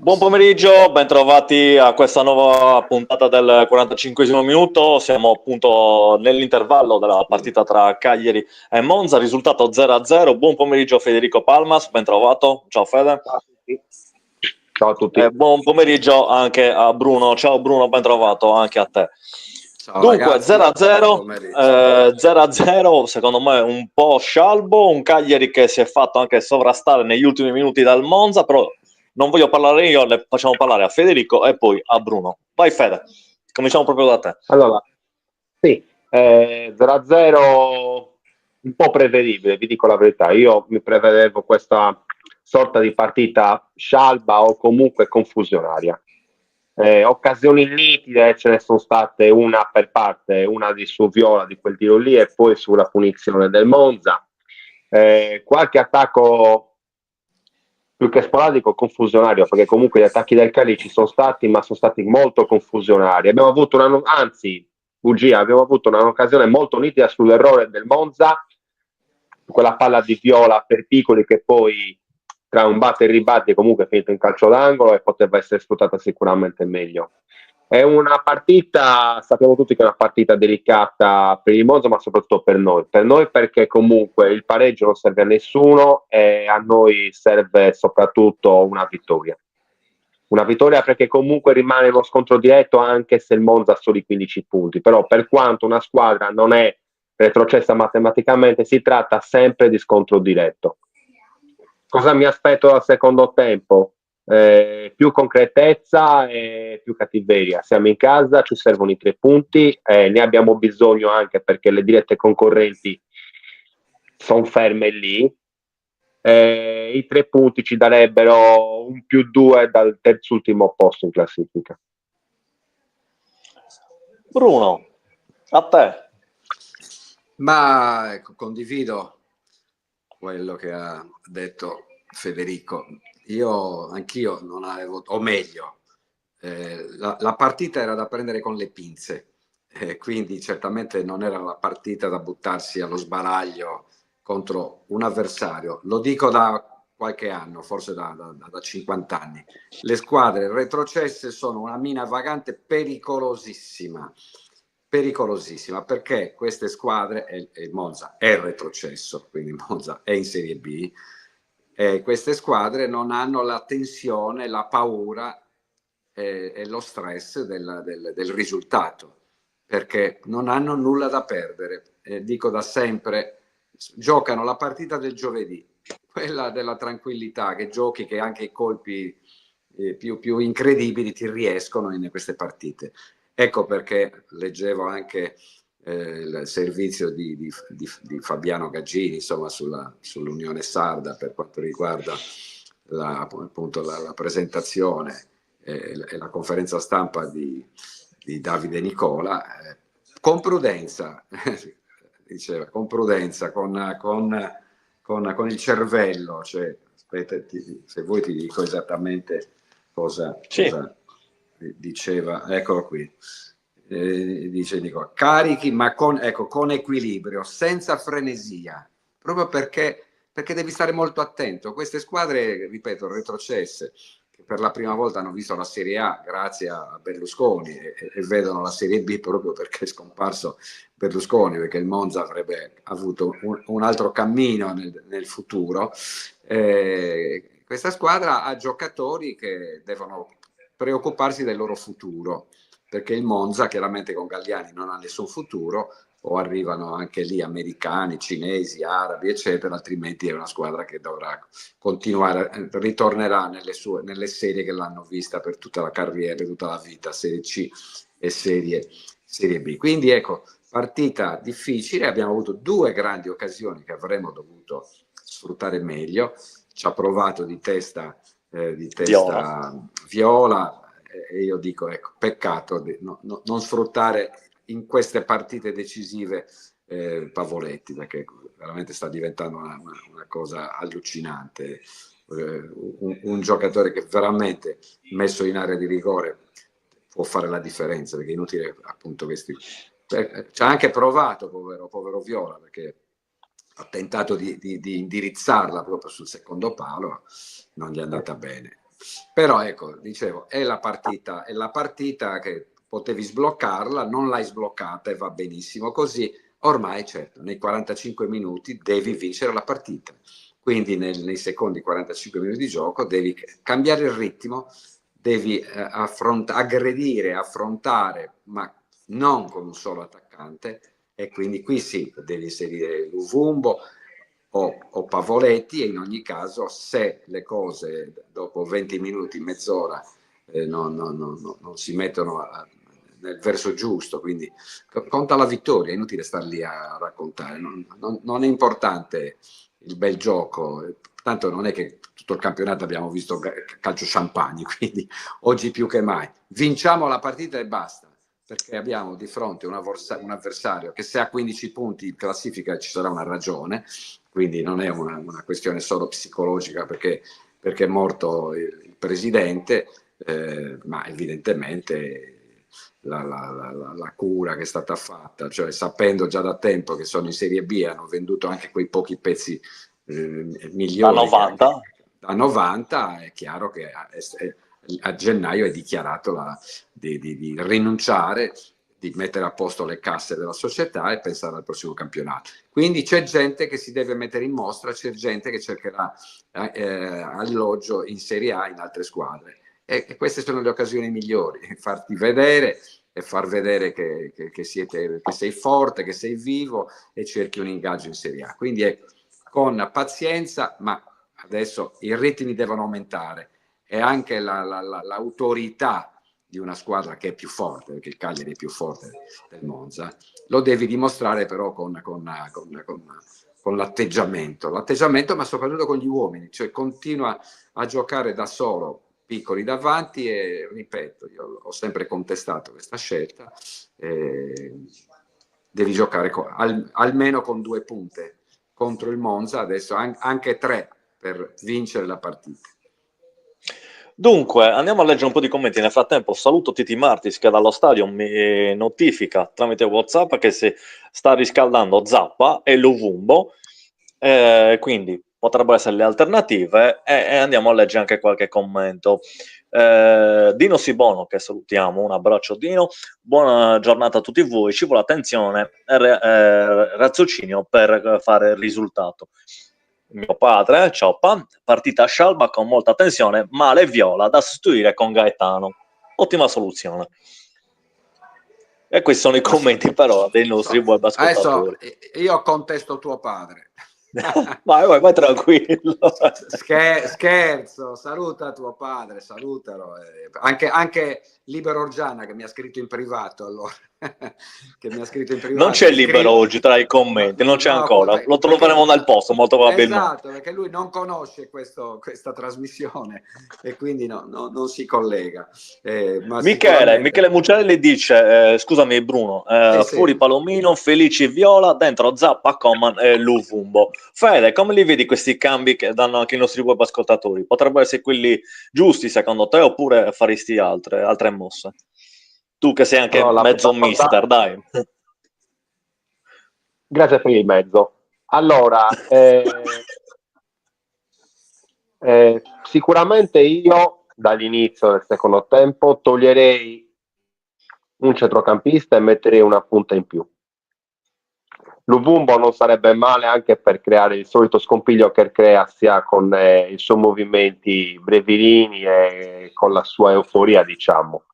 Buon pomeriggio, bentrovati a questa nuova puntata del 45esimo minuto. Siamo appunto nell'intervallo della partita tra Cagliari e Monza, risultato 0-0. Buon pomeriggio Federico Palmas, bentrovato. Ciao Fede. Ciao a tutti. Buon pomeriggio anche a Bruno. Ciao Bruno, bentrovato anche a te. Ciao, dunque ragazzi. 0-0, secondo me un po' scialbo, un Cagliari che si è fatto anche sovrastare negli ultimi minuti dal Monza, però non voglio parlare io, le facciamo parlare a Federico e poi a Bruno. Vai Fede, cominciamo proprio da te. Allora, sì, 0-0 un po' prevedibile, vi dico la verità. Io mi prevedevo questa sorta di partita scialba o comunque confusionaria. Occasioni nitide ce ne sono state, una per parte, una su Viola di quel tiro lì e poi sulla punizione del Monza. Qualche attacco più che sporadico, confusionario, perché comunque gli attacchi del Cagliari ci sono stati, ma sono stati molto confusionari. Abbiamo avuto abbiamo avuto un'occasione molto nitida sull'errore del Monza, quella palla di Viola per Piccoli che poi tra un batte e ribatti è comunque finito in calcio d'angolo e poteva essere sfruttata sicuramente meglio. È una partita, sappiamo tutti che è una partita delicata per il Monza, ma soprattutto per noi perché comunque il pareggio non serve a nessuno e a noi serve soprattutto una vittoria perché comunque rimane uno scontro diretto anche se il Monza ha soli 15 punti, però per quanto una squadra non è retrocessa matematicamente si tratta sempre di scontro diretto. Cosa mi aspetto dal secondo tempo? Più concretezza e più cattiveria. Siamo in casa, ci servono i 3 punti, ne abbiamo bisogno anche perché le dirette concorrenti sono ferme lì. I 3 punti ci darebbero un +2 dal terzultimo posto in classifica. Bruno, a te. Ma ecco, condivido quello che ha detto Federico. Anch'io non avevo, o meglio, la partita era da prendere con le pinze, quindi certamente non era la partita da buttarsi allo sbaraglio contro un avversario. Lo dico da qualche anno, forse da 50 anni. Le squadre retrocesse sono una mina vagante pericolosissima, perché queste squadre, e il Monza è retrocesso, quindi il Monza è in Serie B, queste squadre non hanno la tensione, la paura e lo stress del risultato, perché non hanno nulla da perdere. Dico da sempre, giocano la partita del giovedì, quella della tranquillità, che giochi, che anche i colpi più incredibili ti riescono in queste partite. Ecco perché leggevo anche il servizio di Fabiano Gaggini, insomma, sull'Unione Sarda per quanto riguarda appunto la presentazione e la conferenza stampa di Davide Nicola, con prudenza, diceva, con prudenza, con il cervello, cioè, aspetta, se vuoi ti dico esattamente cosa diceva, eccolo qui, dice Nicola, carichi ma con equilibrio, senza frenesia, proprio perché devi stare molto attento. Queste squadre, ripeto, retrocesse, che per la prima volta hanno visto la Serie A grazie a Berlusconi e vedono la Serie B proprio perché è scomparso Berlusconi, perché il Monza avrebbe avuto un altro cammino nel futuro. Questa squadra ha giocatori che devono preoccuparsi del loro futuro, perché il Monza chiaramente con Galliani non ha nessun futuro, o arrivano anche lì americani, cinesi, arabi, eccetera, altrimenti è una squadra che dovrà continuare, ritornerà nelle serie che l'hanno vista per tutta la carriera, per tutta la vita, Serie C e serie B. Quindi ecco, partita difficile, abbiamo avuto 2 grandi occasioni che avremmo dovuto sfruttare meglio, ci ha provato di testa Viola, e io dico, ecco, peccato non sfruttare in queste partite decisive Pavoletti, perché veramente sta diventando una cosa allucinante, un giocatore che veramente messo in area di rigore può fare la differenza, perché è inutile appunto questi. Ci ha anche provato, povero Viola, perché ha tentato di indirizzarla proprio sul secondo palo, non gli è andata bene. Però ecco, dicevo, è la partita che potevi sbloccarla, non l'hai sbloccata e va benissimo così. Ormai, certo, nei 45 minuti devi vincere la partita. Quindi nei secondi 45 minuti di gioco devi cambiare il ritmo, devi aggredire, affrontare, ma non con un solo attaccante, e quindi qui sì, devi inserire Luvumbo o Pavoletti, e in ogni caso, se le cose dopo 20 minuti, mezz'ora non si mettono nel verso giusto, quindi conta la vittoria, è inutile star lì a raccontare, non è importante il bel gioco, tanto non è che tutto il campionato abbiamo visto calcio champagne, quindi oggi più che mai vinciamo la partita e basta, perché abbiamo di fronte un avversario che, se ha 15 punti in classifica, ci sarà una ragione, quindi non è una questione solo psicologica perché è morto il presidente, ma evidentemente la cura che è stata fatta, cioè sapendo già da tempo che sono in Serie B, hanno venduto anche quei pochi pezzi migliori da 90. Da 90, è chiaro che a gennaio è dichiarato di rinunciare, di mettere a posto le casse della società e pensare al prossimo campionato. Quindi c'è gente che si deve mettere in mostra, c'è gente che cercherà alloggio in Serie A in altre squadre, e queste sono le occasioni migliori, farti vedere e far vedere che sei forte, che sei vivo e cerchi un ingaggio in Serie A. Quindi con pazienza, ma adesso i ritmi devono aumentare, e anche l'autorità di una squadra che è più forte, perché il Cagliari è più forte del Monza, lo devi dimostrare però con l'atteggiamento, ma soprattutto con gli uomini, cioè continua a giocare da solo, piccoli davanti, e ripeto, io ho sempre contestato questa scelta, devi giocare almeno con 2 punte contro il Monza, adesso anche 3 per vincere la partita. Dunque, andiamo a leggere un po' di commenti. Nel frattempo saluto Titi Martis, che dallo stadio mi notifica tramite WhatsApp che si sta riscaldando Zappa e Luvumbo, quindi potrebbero essere le alternative, e andiamo a leggere anche qualche commento. Dino Sibono, che salutiamo, un abbraccio Dino, buona giornata a tutti voi, ci vuole attenzione e raziocinio per fare il risultato. Mio padre, Cioppa, partita a Scialba con molta tensione, male Viola da sostituire con Gaetano. Ottima soluzione. E questi sono i commenti però dei nostri web ascoltatori. Adesso io contesto tuo padre. vai tranquillo. Scherzo, saluta tuo padre, salutalo. Anche Libero Orgiana, che mi ha scritto in privato, allora. Che mi ha scritto in privato. Non c'è Libero oggi tra i commenti, non c'è ancora, lo troveremo nel posto molto probabilmente. Esatto, perché lui non conosce questa trasmissione e quindi non si collega. Ma Michele Mucciarelli dice, scusami Bruno, fuori sì. Palomino, Felici Viola, dentro Zappa, Coman e Luvumbo. Fede, come li vedi questi cambi che danno anche i nostri web ascoltatori? Potrebbero essere quelli giusti secondo te, oppure faresti altre mosse? Tu che sei anche mezzo mister, dai. Grazie per il mezzo. Allora, sicuramente io dall'inizio del secondo tempo toglierei un centrocampista e metterei una punta in più. Luvumbo non sarebbe male, anche per creare il solito scompiglio che crea, sia con i suoi movimenti brevilini e con la sua euforia, diciamo,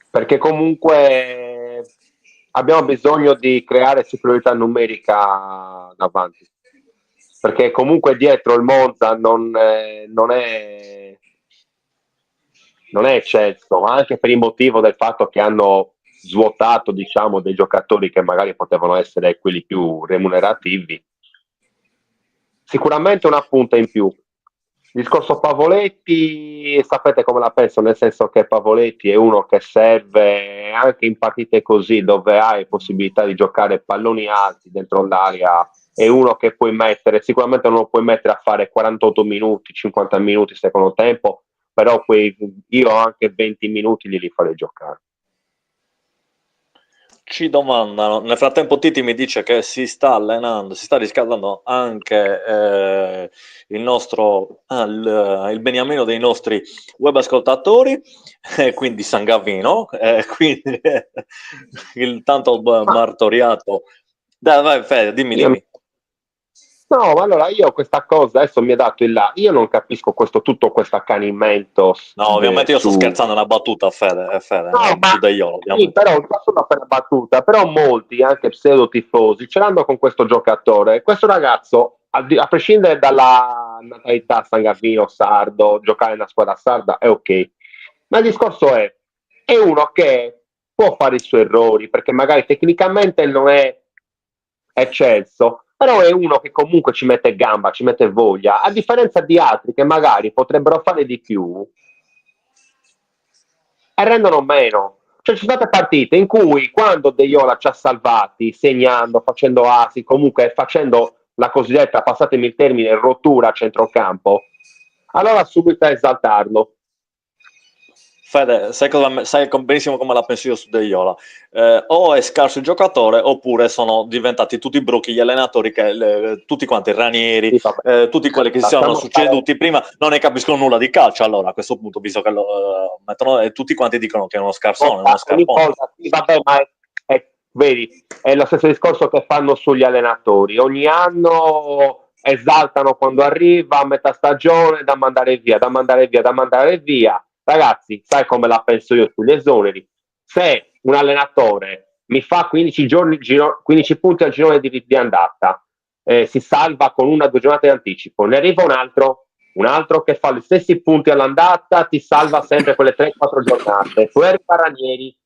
perché comunque abbiamo bisogno di creare superiorità numerica davanti, perché comunque dietro il Monza non è eccelso, anche per il motivo del fatto che hanno svuotato, diciamo, dei giocatori che magari potevano essere quelli più remunerativi. Sicuramente una punta in più. Il discorso Pavoletti, sapete come la penso, nel senso che Pavoletti è uno che serve anche in partite così dove hai possibilità di giocare palloni alti dentro l'area, è uno che puoi mettere, sicuramente non lo puoi mettere a fare 48 minuti, 50 minuti secondo tempo, però io anche 20 minuti li farei giocare. Ci domandano, nel frattempo Titi mi dice che si sta allenando, si sta riscaldando anche il beniamino dei nostri web ascoltatori, quindi San Gavino, quindi il tanto martoriato. Dai, vai Fede, dimmi. No, ma allora io questa cosa adesso mi è dato il là. Io non capisco tutto questo accanimento. No, ovviamente io sto scherzando, è una battuta, Fede, No, ma su Daiolo, sì, però non solo per la battuta, però molti, anche pseudo tifosi, ce l'hanno con questo giocatore. Questo ragazzo, a prescindere dalla natalità San Gavino, sardo, giocare in una squadra sarda è ok. Ma il discorso è uno che può fare i suoi errori, perché magari tecnicamente non è eccelso, però è uno che comunque ci mette gamba, ci mette voglia, a differenza di altri che magari potrebbero fare di più e rendono meno. Cioè, ci sono state partite in cui quando De Iola ci ha salvati, segnando, facendo assi, comunque facendo la cosiddetta, passatemi il termine, rottura a centrocampo, allora subito a esaltarlo. Fede, sai benissimo come la penso io su De Iola. O è scarso il giocatore oppure sono diventati tutti bruchi gli allenatori, tutti quanti Ranieri, Sì, tutti quelli che si sono succeduti prima non ne capiscono nulla di calcio. Allora a questo punto, visto che lo mettono, tutti quanti dicono che è uno scarsone, uno scarpone. Sì, vabbè, ma vedi, è lo stesso discorso che fanno sugli allenatori. Ogni anno esaltano quando arriva a metà stagione da mandare via, da mandare via, da mandare via. Ragazzi, sai come la penso io sugli esoneri? Se un allenatore mi fa 15 punti al girone di andata, si salva con 1 o 2 giornate di anticipo, ne arriva un altro che fa gli stessi punti all'andata, ti salva sempre quelle 3-4 giornate. Poi arriva Ranieri,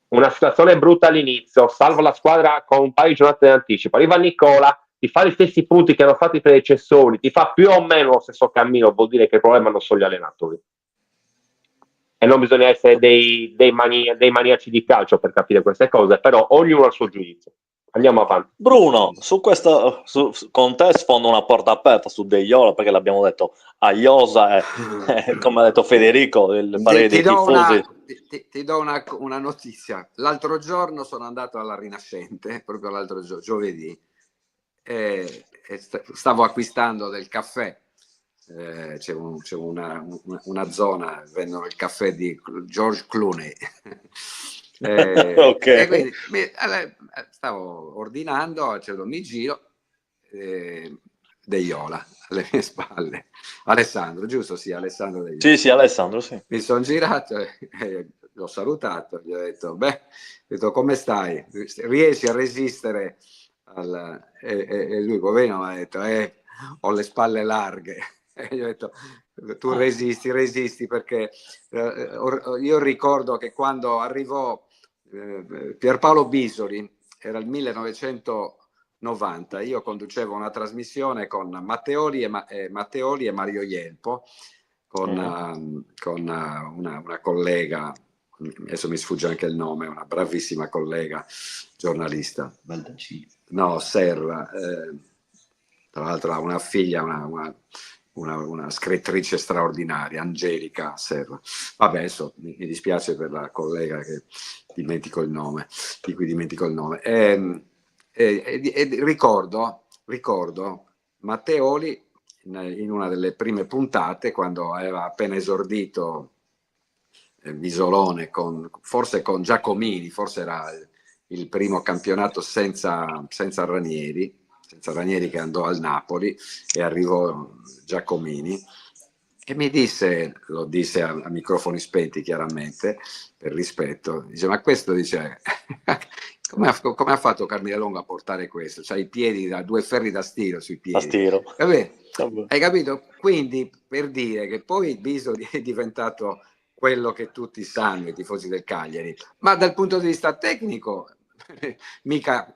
una situazione brutta all'inizio, salva la squadra con un paio di giornate di anticipo. Arriva Nicola, ti fa gli stessi punti che hanno fatto i predecessori, ti fa più o meno lo stesso cammino, vuol dire che il problema non sono gli allenatori. E non bisogna essere dei maniaci di calcio per capire queste cose, però ognuno ha il suo giudizio. Andiamo avanti. Bruno, su questo con te sfondo una porta aperta su De Iola, perché l'abbiamo detto a Iosa e come ha detto Federico, il parere dei tifosi. Ti do una notizia. L'altro giorno sono andato alla Rinascente, proprio l'altro giorno, giovedì, e stavo acquistando del caffè. C'è una zona, vendono il caffè di George Clooney. Okay. E quindi stavo ordinando, mi giro, De Iola alle mie spalle. Alessandro, giusto? Sì, Alessandro De Iola. Sì, Alessandro, sì. Mi sono girato e l'ho salutato, gli ho detto, come stai? Riesci a resistere? E lui, poverino, mi ha detto, ho le spalle larghe. E gli ho detto, tu resisti, perché io ricordo che quando arrivò Pierpaolo Bisoli, era il 1990, io conducevo una trasmissione con Matteoli e Mario Ielpo, con una collega, adesso mi sfugge anche il nome, una bravissima collega giornalista. No, Serra, tra l'altro ha una figlia, una scrittrice straordinaria, Angelica Serra. Vabbè, adesso mi dispiace per la collega che dimentico il nome, di cui dimentico il nome. Ricordo Matteoli in una delle prime puntate, quando aveva appena esordito Visolone, forse con Giacomini, forse era il primo campionato senza Ranieri che andò al Napoli, e arrivò Giacomini, E mi disse, lo disse a microfoni spenti chiaramente, per rispetto, dice, ma questo dice, come ha fatto Carnelongo a portare questo? C'ha i piedi, da 2 ferri da stiro sui A piedi. stiro. Hai capito? Quindi per dire che poi Bisoli è diventato quello che tutti sanno, i tifosi del Cagliari, ma dal punto di vista tecnico mica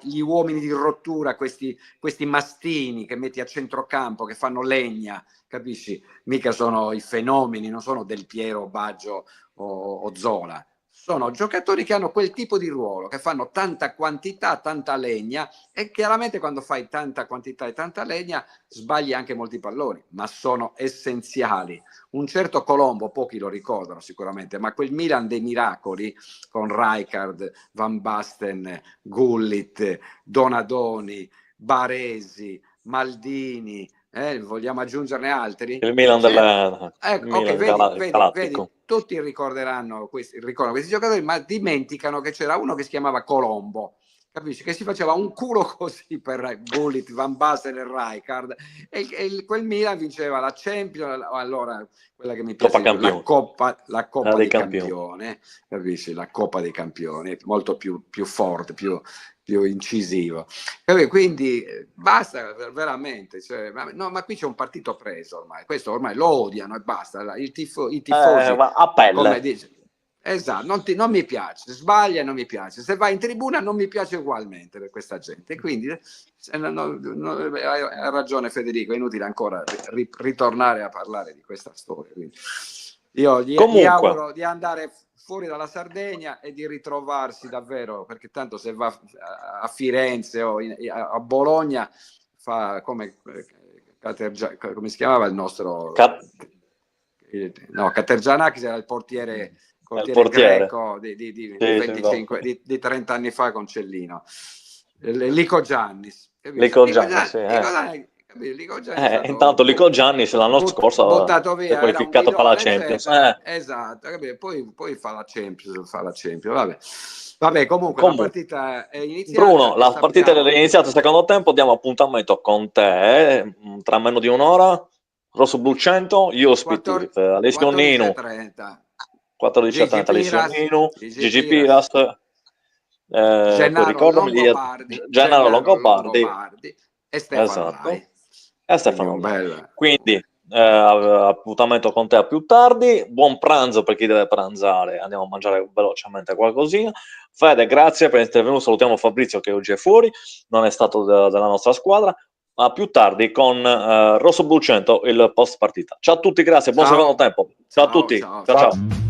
gli uomini di rottura, questi mastini che metti a centrocampo, che fanno legna, capisci? Mica sono i fenomeni, non sono Del Piero, Baggio o Zola. Sono giocatori che hanno quel tipo di ruolo, che fanno tanta quantità, tanta legna, e chiaramente quando fai tanta quantità e tanta legna sbagli anche molti palloni, ma sono essenziali. Un certo Colombo, pochi lo ricordano sicuramente, ma quel Milan dei miracoli con Rijkaard, Van Basten, Gullit, Donadoni, Baresi, Maldini, vogliamo aggiungerne altri? Il Milan, Ok, vedi, galattico. tutti ricordano questi giocatori, ma dimenticano che c'era uno che si chiamava Colombo, capisci? Che si faceva un culo così per Gullit, Van Basten e Rijkaard, e quel Milan vinceva la Champions, allora quella che mi piace, la Coppa dei Campioni, capisci? La Coppa dei Campioni, molto più forte, più incisivo. Quindi basta veramente, cioè, ma qui c'è un partito preso ormai, questo ormai lo odiano e basta. I tifosi, a pelle. come dice, esatto, non mi piace, sbaglia, non mi piace, se vai in tribuna non mi piace ugualmente per questa gente. Quindi ha ragione Federico, è inutile ancora ritornare a parlare di questa storia. Quindi io gli auguro di andare fuori dalla Sardegna e di ritrovarsi davvero, perché tanto se va a Firenze o a Bologna fa come si chiamava il nostro Catergianakis, era il portiere greco di 25 di 30 anni fa con Cellino, Lico Giannis. Intanto Lico Giannis l'anno scorso buttato via, è qualificato per la Champions. Esatto, poi fa la Champions, vabbè, comunque la partita è iniziata. Bruno, la partita è iniziata il secondo tempo, diamo appuntamento con te tra meno di un'ora. Rosso Blu 100, io ospito Alessio Ninu, 14:30 Alessio Ninu, Gigi Piras, Gennaro Longobardi e Stefano Lai. E Stefano Lai. Quindi appuntamento con te a più tardi, buon pranzo per chi deve pranzare, andiamo a mangiare velocemente qualcosina. Fede, grazie per essere venuto, salutiamo Fabrizio che oggi è fuori, non è stato della nostra squadra. A più tardi con Rosso Blu 100, il post partita. Ciao a tutti, grazie, buon secondo tempo. Ciao a tutti. Ciao.